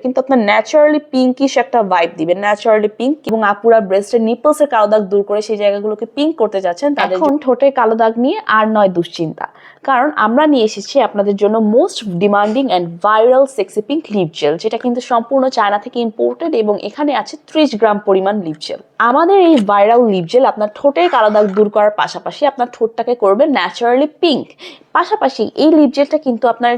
কিন্তু আপনার naturally pinkish একটা ভাইব দিবে, ন্যাচারালি পিঙ্ক। এবং আপুরা ব্রেস্টের নিপলসের কালো দাগ দূর করে সেই জায়গাগুলোকে পিঙ্ক করতে যাচ্ছেন, এখন ঠোঁটের কালো দাগ নিয়ে আর নয় দুশ্চিন্তা, কারণ আমরা নিয়ে এসেছি আপনাদের জন্য most demanding and viral sexy pink lip gel, যেটা কিন্তু সম্পূর্ণ চায়না থেকে ইম্পোর্টেড এবং এখানে আছে 30 গ্রাম পরিমাণ লিপ জেল। আমাদের এই ভাইরাল লিপ জেল আপনার ঠোঁটের কালো দাগ দূর করার পাশাপাশি আপনার ঠোঁটটাকে করবে ন্যাচারালি পিঙ্ক। পাশাপাশি এই লিপ জেলটা কিন্তু আপনার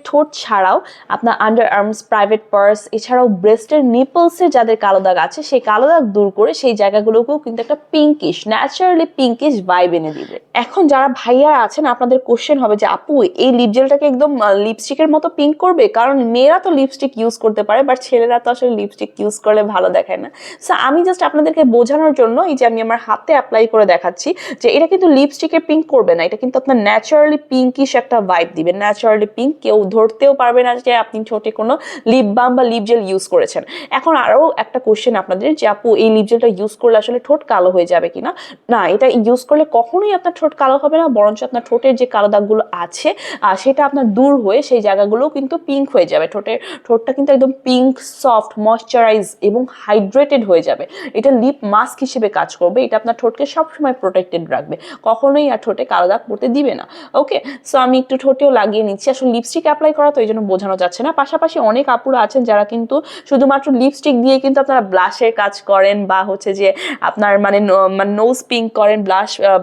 ঠোঁট ছাড়াও আপনার আন্ডার আর্মস, প্রাইভেট পার্স, এছাড়াও ব্রেস্টের নিপলসে যাদের কালো দাগ আছে সেই কালো দাগ দূর করে সেই জায়গাগুলোকেও কিন্তু একটা পিঙ্কিশ, ন্যাচারালি পিঙ্কিশ ভাইব এনে দিবে। এখন যারা ভাইয়া আছেন আপনাদের কোশ্চেন হবে যে আপু এই লিপ জেলটাকে একদম লিপস্টিকের মতো পিঙ্ক করবে, কারণ মেয়েরা তো লিপস্টিক ইউজ করতে পারে বাট ছেলেরা তো আসলে লিপস্টিক ইউজ করলে ভালো দেখায় না। সো আমি জাস্ট আপনাদেরকে বোঝানোর জন্য এই যে আমি আমার হাতে অ্যাপ্লাই করে দেখাচ্ছি যে এটা কিন্তু লিপস্টিকের পিঙ্ক করবে না, এটা কিন্তু আপনার ন্যাচারালি পিঙ্কিশ একটা ভাইব দিবে, ন্যাচারালি পিঙ্ক। কেউ ধরতেও পারবে না যে আপনি ঠোঁটে কোনো লিপ বাম বা লিপ জেল ইউজ করেছেন। এখন আরো একটা কোশ্চেন আপনাদের যে আপু এই লিপ জেলটা ইউজ করলে আসলে ঠোঁট কালো হয়ে যাবে কিনা। না, এটা ইউজ করলে কখনোই আপনার ঠোঁট কালো হবে না, বরঞ্চ আপনার ঠোঁটের যে কালো দাগগুলো আছে সেটা আপনার দূর হয়ে সেই জায়গাগুলো কিন্তু পিঙ্ক হয়ে যাবে। ঠোঁটটা কিন্তু একদম পিঙ্ক, সফট, ময়শ্চারাইজ এবং হাইড্রেটেড হয়ে যাবে। এটা লিপ মাস্ক হিসেবে কাজ করবে, এটা আপনার ঠোঁটকে সবসময় প্রোটেক্টেড রাখবে, কখনোই আর ঠোঁটে কালো দাগ পড়তে দিবে না। ওকে, সো আমি একটু ঠোঁটেও লাগিয়ে নিচ্ছি। আসলে লিপস্টিক অ্যাপ্লাই করা তো এই জন্য বোঝানো যাচ্ছে না। পাশাপাশি অনেক আপুরা আছেন যারা কিন্তু শুধুমাত্র লিপস্টিক দিয়ে কিন্তু আপনারা ব্লাশের কাজ করেন বা হচ্ছে যে আপনার মানে নোজ পিঙ্ক করেন,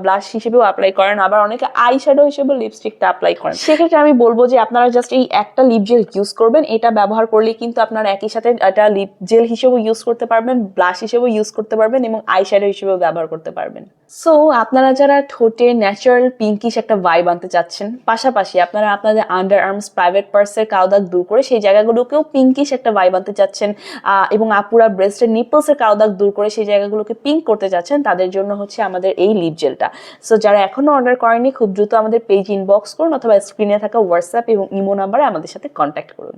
ব্লাশ হিসেবেও অ্যাপ্লাই করেন, আবার অনেকে আই শ্যাডো হিসেবে লিপস্টিকটা অ্যাপ্লাই করেন। সেক্ষেত্রে আমি বলবো যে আপনারা জাস্ট এই একটা লিপ জেল ইউজ করবেন, এটা ব্যবহার করলে কিন্তু আপনারা একই সাথে এটা লিপ জেল হিসেবেও ইউজ করতে পারবেন, ব্লাশ হিসেবেও ইউজ করতে পারবেন এবং আই শ্যাডো হিসেবেও ব্যবহার করতে পারবেন। সো আপনারা যারা ঠোঁটে ন্যাচারাল পিঙ্কিশ একটা ভাইব আনতে চাচ্ছেন, পাশাপাশি আপনারা আপনাদের আন্ডার আর্মস, প্রাইভেট পার্টসের কালো দাগ দূর করে সেই জায়গাগুলোকেও পিঙ্কিশ একটা ভাইব আনতে চাচ্ছেন, এবং আপুরা ব্রেস্টের নিপলসের কালো দাগ দূর করে সেই জায়গাগুলোকে পিঙ্ক করতে চাচ্ছেন, তাদের জন্য হচ্ছে আমাদের এই লিপ জেলটা। সো যারা এখনো অর্ডার করেনি খুব দ্রুত আমাদের পেজ ইনবক্স করুন অথবা স্ক্রিনে থাকা হোয়াটসঅ্যাপ এবং ইমো নাম্বারে আমাদের সাথে কন্ট্যাক্ট করুন।